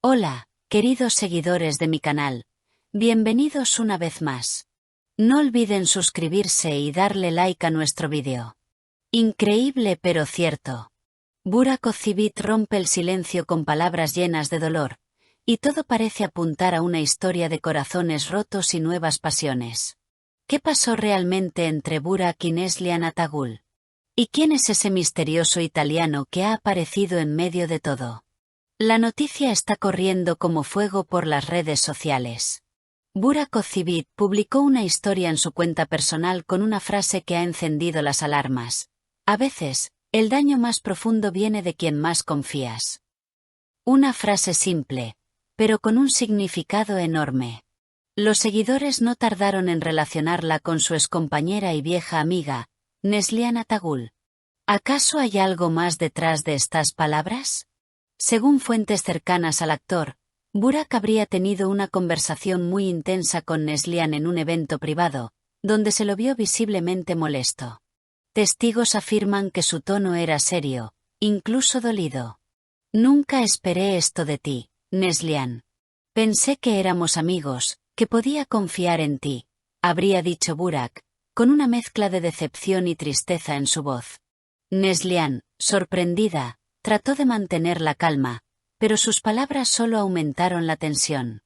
Hola, queridos seguidores de mi canal. Bienvenidos una vez más. No olviden suscribirse y darle like a nuestro vídeo. Increíble pero cierto. Burak Özçivit rompe el silencio con palabras llenas de dolor, y todo parece apuntar a una historia de corazones rotos y nuevas pasiones. ¿Qué pasó realmente entre Burak y Neslihan Atagül? ¿Y quién es ese misterioso italiano que ha aparecido en medio de todo? La noticia está corriendo como fuego por las redes sociales. Burak Özçivit publicó una historia en su cuenta personal con una frase que ha encendido las alarmas. A veces, el daño más profundo viene de quien más confías. Una frase simple, pero con un significado enorme. Los seguidores no tardaron en relacionarla con su excompañera y vieja amiga, Neslihan Atagül. ¿Acaso hay algo más detrás de estas palabras? Según fuentes cercanas al actor, Burak habría tenido una conversación muy intensa con Neslihan en un evento privado, donde se lo vio visiblemente molesto. Testigos afirman que su tono era serio, incluso dolido. Nunca esperé esto de ti, Neslihan. Pensé que éramos amigos, que podía confiar en ti, habría dicho Burak, con una mezcla de decepción y tristeza en su voz. Neslihan, sorprendida, trató de mantener la calma, pero sus palabras solo aumentaron la tensión.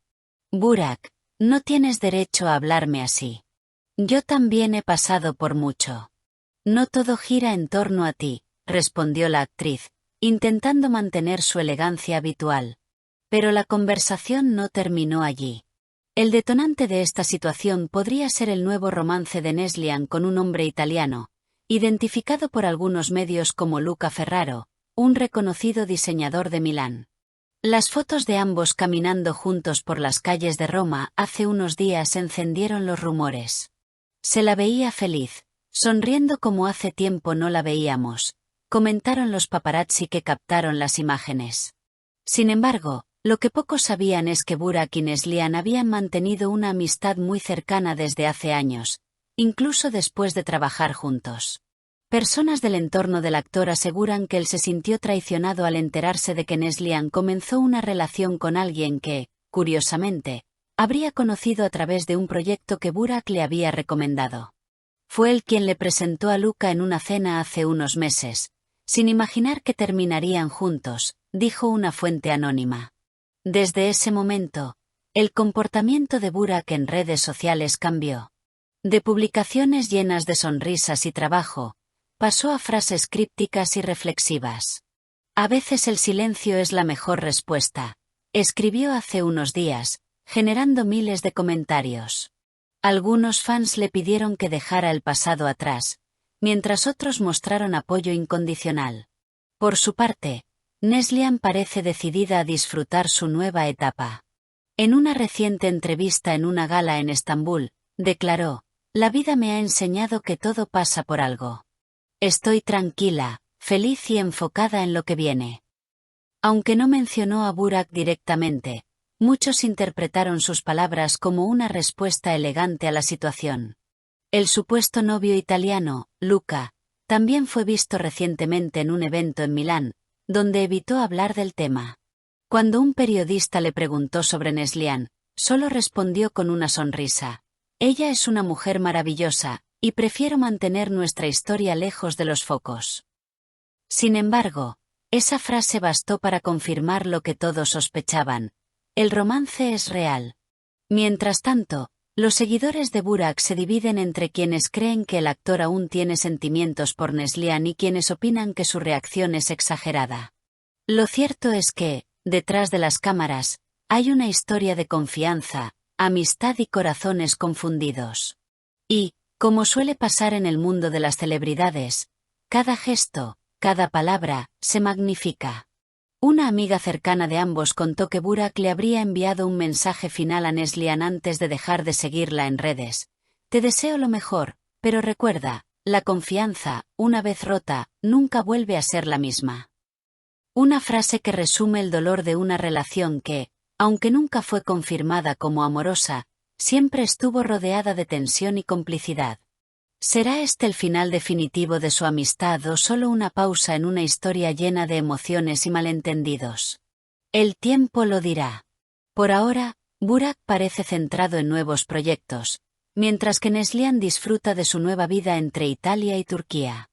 Burak, no tienes derecho a hablarme así. Yo también he pasado por mucho. No todo gira en torno a ti, respondió la actriz, intentando mantener su elegancia habitual. Pero la conversación no terminó allí. El detonante de esta situación podría ser el nuevo romance de Neslihan con un hombre italiano, identificado por algunos medios como Luca Ferraro, un reconocido diseñador de Milán. Las fotos de ambos caminando juntos por las calles de Roma hace unos días encendieron los rumores. Se la veía feliz, sonriendo como hace tiempo no la veíamos, comentaron los paparazzi que captaron las imágenes. Sin embargo, lo que pocos sabían es que Burak y Neslihan habían mantenido una amistad muy cercana desde hace años, incluso después de trabajar juntos. Personas del entorno del actor aseguran que él se sintió traicionado al enterarse de que Neslihan comenzó una relación con alguien que, curiosamente, habría conocido a través de un proyecto que Burak le había recomendado. Fue él quien le presentó a Luca en una cena hace unos meses, sin imaginar que terminarían juntos, dijo una fuente anónima. Desde ese momento, el comportamiento de Burak en redes sociales cambió. De publicaciones llenas de sonrisas y trabajo, pasó a frases crípticas y reflexivas. A veces el silencio es la mejor respuesta, escribió hace unos días, generando miles de comentarios. Algunos fans le pidieron que dejara el pasado atrás, mientras otros mostraron apoyo incondicional. Por su parte, Neslihan parece decidida a disfrutar su nueva etapa. En una reciente entrevista en una gala en Estambul, declaró: «La vida me ha enseñado que todo pasa por algo. Estoy tranquila, feliz y enfocada en lo que viene». Aunque no mencionó a Burak directamente, muchos interpretaron sus palabras como una respuesta elegante a la situación. El supuesto novio italiano, Luca, también fue visto recientemente en un evento en Milán, donde evitó hablar del tema. Cuando un periodista le preguntó sobre Neslihan, solo respondió con una sonrisa: «Ella es una mujer maravillosa, y prefiero mantener nuestra historia lejos de los focos». Sin embargo, esa frase bastó para confirmar lo que todos sospechaban: el romance es real. Mientras tanto, los seguidores de Burak se dividen entre quienes creen que el actor aún tiene sentimientos por Neslihan y quienes opinan que su reacción es exagerada. Lo cierto es que, detrás de las cámaras, hay una historia de confianza, amistad y corazones confundidos. Y, como suele pasar en el mundo de las celebridades, cada gesto, cada palabra, se magnifica. Una amiga cercana de ambos contó que Burak le habría enviado un mensaje final a Neslihan antes de dejar de seguirla en redes: «Te deseo lo mejor, pero recuerda, la confianza, una vez rota, nunca vuelve a ser la misma». Una frase que resume el dolor de una relación que, aunque nunca fue confirmada como amorosa, siempre estuvo rodeada de tensión y complicidad. ¿Será este el final definitivo de su amistad o solo una pausa en una historia llena de emociones y malentendidos? El tiempo lo dirá. Por ahora, Burak parece centrado en nuevos proyectos, mientras que Neslihan disfruta de su nueva vida entre Italia y Turquía.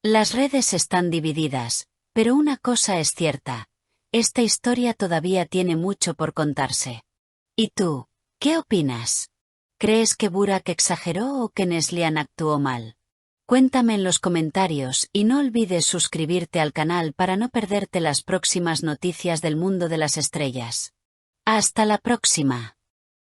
Las redes están divididas, pero una cosa es cierta: esta historia todavía tiene mucho por contarse. ¿Y tú, qué opinas? ¿Crees que Burak exageró o que Neslihan actuó mal? Cuéntame en los comentarios y no olvides suscribirte al canal para no perderte las próximas noticias del mundo de las estrellas. ¡Hasta la próxima!